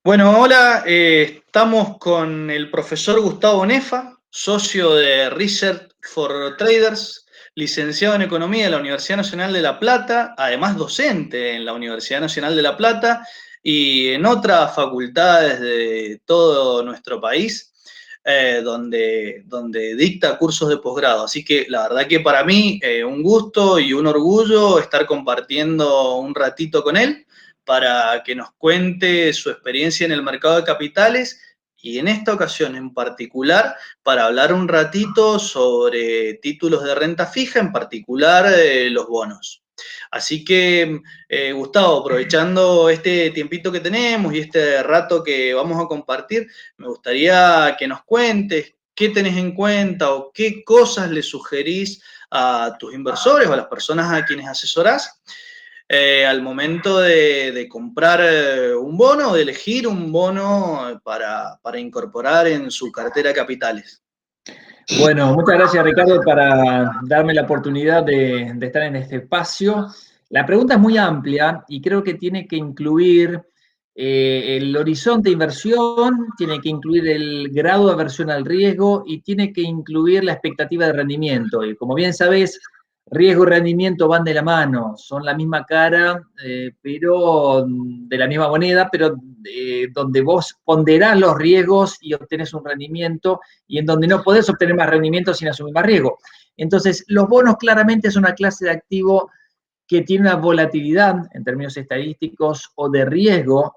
Bueno, hola, estamos con el profesor Gustavo Nefa, socio de Research for Traders, licenciado en Economía de la Universidad Nacional de La Plata, además docente en la Universidad Nacional de La Plata y en otras facultades de todo nuestro país, donde dicta cursos de posgrado. Así que la verdad que para mí un gusto y un orgullo estar compartiendo un ratito con él para que nos cuente su experiencia en el mercado de capitales y en esta ocasión en particular para hablar un ratito sobre títulos de renta fija, en particular los bonos. Así que, Gustavo, aprovechando este tiempito que tenemos y este rato que vamos a compartir, me gustaría que nos cuentes qué tenés en cuenta o qué cosas le sugerís a tus inversores o a las personas a quienes asesorás al momento de comprar un bono o de elegir un bono para incorporar en su cartera de capitales. Bueno, muchas gracias Ricardo para darme la oportunidad de estar en este espacio. La pregunta es muy amplia y creo que tiene que incluir el horizonte de inversión, tiene que incluir el grado de aversión al riesgo y tiene que incluir la expectativa de rendimiento. Y como bien sabes, riesgo y rendimiento van de la mano, son la misma cara, pero de la misma moneda, pero donde vos ponderás los riesgos y obtenés un rendimiento y en donde no podés obtener más rendimiento sin asumir más riesgo. Entonces, los bonos claramente son una clase de activo que tiene una volatilidad en términos estadísticos o de riesgo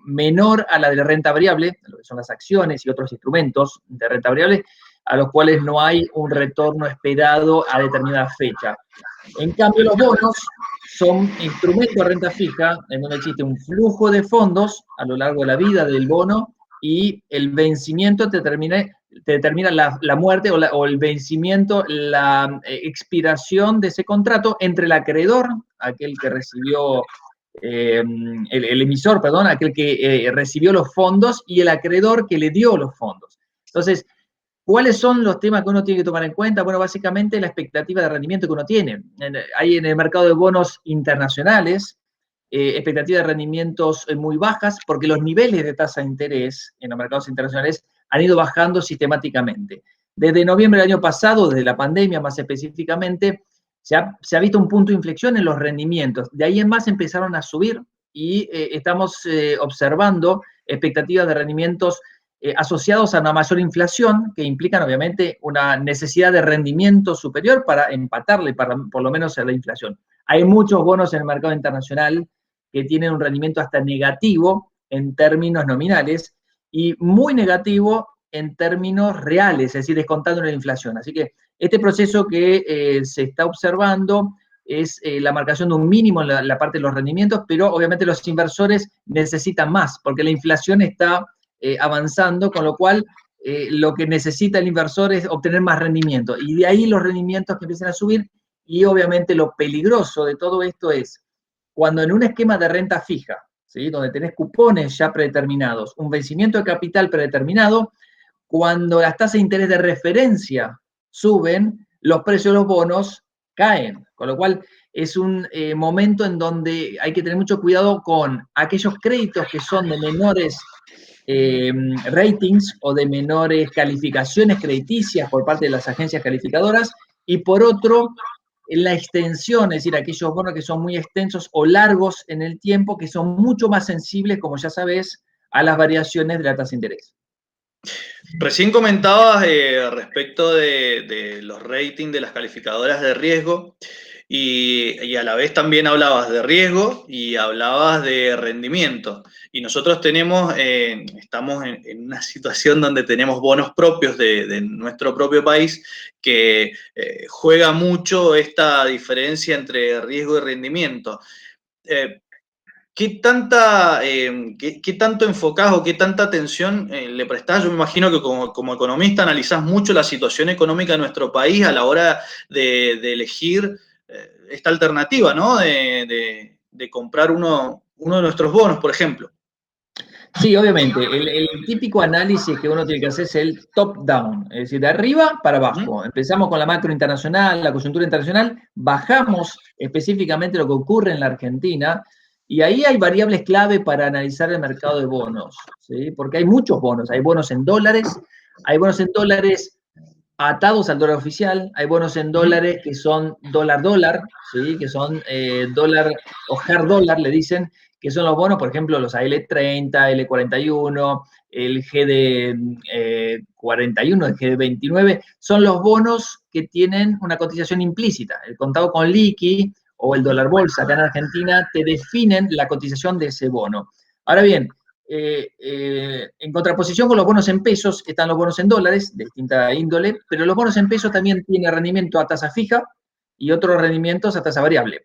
menor a la de la renta variable, lo que son las acciones y otros instrumentos de renta variable, a los cuales no hay un retorno esperado a determinada fecha. En cambio, los bonos son instrumentos de renta fija en donde existe un flujo de fondos a lo largo de la vida del bono y el vencimiento te determina la muerte o el vencimiento, la expiración de ese contrato entre el acreedor, aquel que recibió, el emisor, perdón, aquel que recibió los fondos y el acreedor que le dio los fondos. Entonces, ¿cuáles son los temas que uno tiene que tomar en cuenta? Bueno, básicamente la expectativa de rendimiento que uno tiene. Hay en el mercado de bonos internacionales expectativas de rendimientos muy bajas porque los niveles de tasa de interés en los mercados internacionales han ido bajando sistemáticamente. Desde noviembre del año pasado, desde la pandemia más específicamente, se ha visto un punto de inflexión en los rendimientos. De ahí en más empezaron a subir y estamos observando expectativas de rendimientos asociados a una mayor inflación, que implican obviamente una necesidad de rendimiento superior para empatarle por lo menos a la inflación. Hay muchos bonos en el mercado internacional que tienen un rendimiento hasta negativo en términos nominales y muy negativo en términos reales, es decir, descontando la inflación. Así que este proceso que se está observando es la marcación de un mínimo en la parte de los rendimientos, pero obviamente los inversores necesitan más, porque la inflación está avanzando, con lo cual lo que necesita el inversor es obtener más rendimiento. Y de ahí los rendimientos que empiezan a subir. Y obviamente lo peligroso de todo esto es cuando en un esquema de renta fija, ¿sí?, donde tenés cupones ya predeterminados, un vencimiento de capital predeterminado, cuando las tasas de interés de referencia suben, los precios de los bonos caen. Con lo cual es un momento en donde hay que tener mucho cuidado con aquellos créditos que son de menores ratings o de menores calificaciones crediticias por parte de las agencias calificadoras, y por otro, en la extensión, es decir, aquellos bonos que son muy extensos o largos en el tiempo, que son mucho más sensibles, como ya sabés, a las variaciones de la tasa de interés. Recién comentabas respecto de los ratings de las calificadoras de riesgo y a la vez también hablabas de riesgo y hablabas de rendimiento. Y nosotros estamos en una situación donde tenemos bonos propios de nuestro propio país que juega mucho esta diferencia entre riesgo y rendimiento. Eh, ¿Qué tanto enfocás o qué tanta atención le prestás? Yo me imagino que como economista analizás mucho la situación económica de nuestro país a la hora de elegir esta alternativa, ¿no? De comprar uno de nuestros bonos, por ejemplo. Sí, obviamente. El típico análisis que uno tiene que hacer es el top-down, es decir, de arriba para Ujú. abajo. Empezamos con la macro internacional, la coyuntura internacional, bajamos específicamente lo que ocurre en la Argentina Y ahí hay variables clave para analizar el mercado de bonos, ¿sí? Porque hay muchos bonos. Hay bonos en dólares atados al dólar oficial, hay bonos en dólares que son dólar-dólar, ¿sí? Que son dólar o hard dólar, le dicen, que son los bonos, por ejemplo, los AL30, L41, el GD41, el GD29, son los bonos que tienen una cotización implícita. El contado con liqui o el dólar bolsa acá en Argentina te definen la cotización de ese bono. Ahora bien, en contraposición con los bonos en pesos, están los bonos en dólares, de distinta índole, pero los bonos en pesos también tienen rendimiento a tasa fija y otros rendimientos a tasa variable.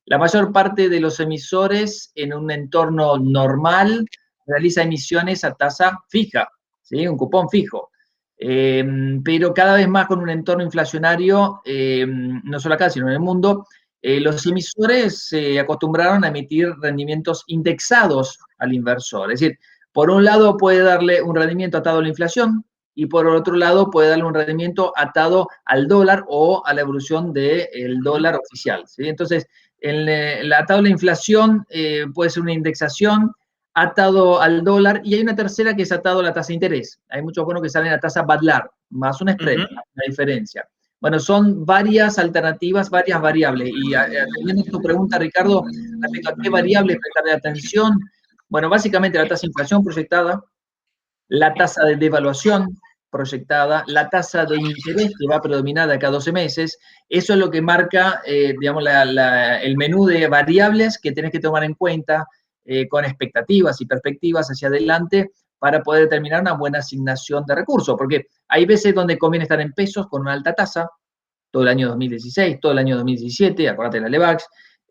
La mayor parte de los emisores en un entorno normal realiza emisiones a tasa fija, ¿sí? Un cupón fijo. Pero cada vez más con un entorno inflacionario, no solo acá, sino en el mundo, los emisores se acostumbraron a emitir rendimientos indexados al inversor. Es decir, por un lado puede darle un rendimiento atado a la inflación y por otro lado puede darle un rendimiento atado al dólar o a la evolución del dólar oficial, ¿sí? Entonces, el atado a la inflación puede ser una indexación atado al dólar y hay una tercera que es atado a la tasa de interés. Hay muchos bonos que salen a tasa Badlar, más un spread, una diferencia. Bueno, son varias alternativas, varias variables. Y atendiendo a tu pregunta, Ricardo, respecto a qué variables prestarle atención, bueno, básicamente la tasa de inflación proyectada, la tasa de devaluación proyectada, la tasa de interés que va a predominar de acá a 12 meses, eso es lo que marca, digamos, el menú de variables que tenés que tomar en cuenta con expectativas y perspectivas hacia adelante para poder determinar una buena asignación de recursos, porque hay veces donde conviene estar en pesos con una alta tasa, todo el año 2016, todo el año 2017, acordate de la Levax,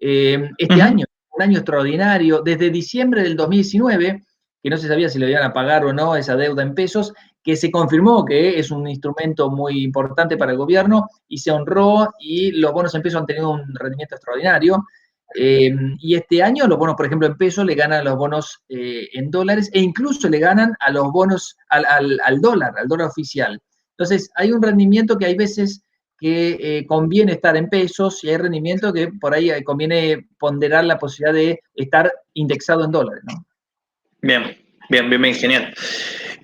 este año, un año extraordinario, desde diciembre del 2019, que no se sabía si le iban a pagar o no esa deuda en pesos, que se confirmó que es un instrumento muy importante para el gobierno y se honró y los bonos en pesos han tenido un rendimiento extraordinario. Y este año los bonos, por ejemplo, en pesos le ganan a los bonos en dólares e incluso le ganan a los bonos al dólar oficial. Entonces, hay un rendimiento que hay veces que conviene estar en pesos y hay rendimiento que por ahí conviene ponderar la posibilidad de estar indexado en dólares, ¿no? Bien, genial.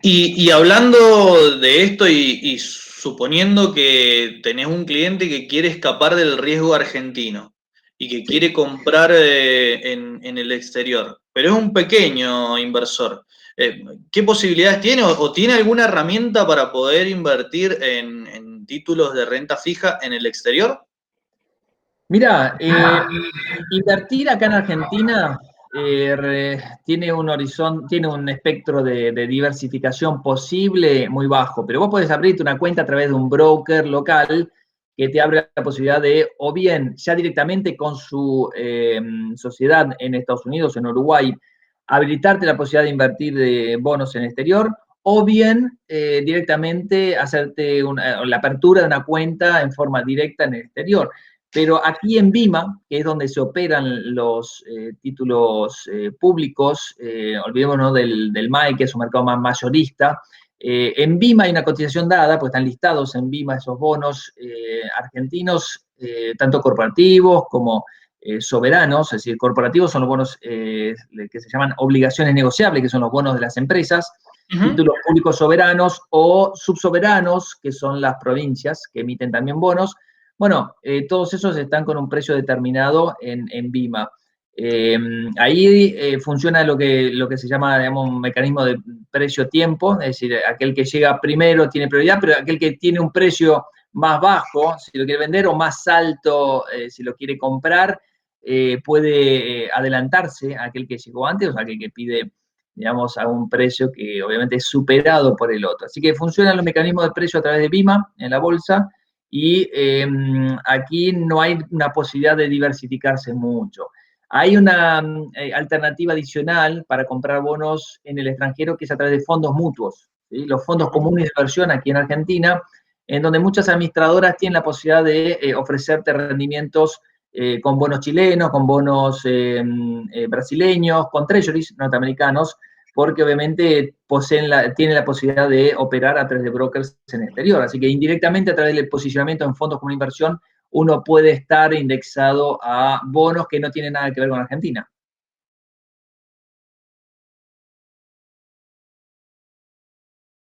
Y hablando de esto y suponiendo que tenés un cliente que quiere escapar del riesgo argentino y que quiere comprar en el exterior, pero es un pequeño inversor, ¿qué posibilidades tiene o tiene alguna herramienta para poder invertir en títulos de renta fija en el exterior? Mira, invertir acá en Argentina tiene un horizonte, tiene un espectro de diversificación posible muy bajo, pero vos podés abrirte una cuenta a través de un broker local que te abre la posibilidad de, o bien ya directamente con su sociedad en Estados Unidos, en Uruguay, habilitarte la posibilidad de invertir de bonos en el exterior, o bien directamente hacerte la apertura de una cuenta en forma directa en el exterior. Pero aquí en BIMA, que es donde se operan los títulos públicos, olvidémonos del MAE, que es un mercado más mayorista, en BIMA hay una cotización dada, pues están listados en BIMA esos bonos argentinos, tanto corporativos como soberanos, es decir, corporativos son los bonos que se llaman obligaciones negociables, que son los bonos de las empresas, títulos públicos soberanos o subsoberanos, que son las provincias que emiten también bonos. Bueno, todos esos están con un precio determinado en BIMA. Ahí funciona lo que se llama, digamos, un mecanismo de precio-tiempo, es decir, aquel que llega primero tiene prioridad, pero aquel que tiene un precio más bajo, si lo quiere vender, o más alto, si lo quiere comprar, puede adelantarse a aquel que llegó antes, o sea, aquel que pide, digamos, a un precio que obviamente es superado por el otro. Así que funcionan los mecanismos de precio a través de BIMA en la bolsa, y aquí no hay una posibilidad de diversificarse mucho. Hay una alternativa adicional para comprar bonos en el extranjero que es a través de fondos mutuos, ¿sí? Los fondos comunes de inversión aquí en Argentina, en donde muchas administradoras tienen la posibilidad de ofrecerte rendimientos con bonos chilenos, con bonos brasileños, con treasuries norteamericanos, porque obviamente tienen la posibilidad de operar a través de brokers en el exterior. Así que indirectamente a través del posicionamiento en fondos como inversión, uno puede estar indexado a bonos que no tienen nada que ver con Argentina.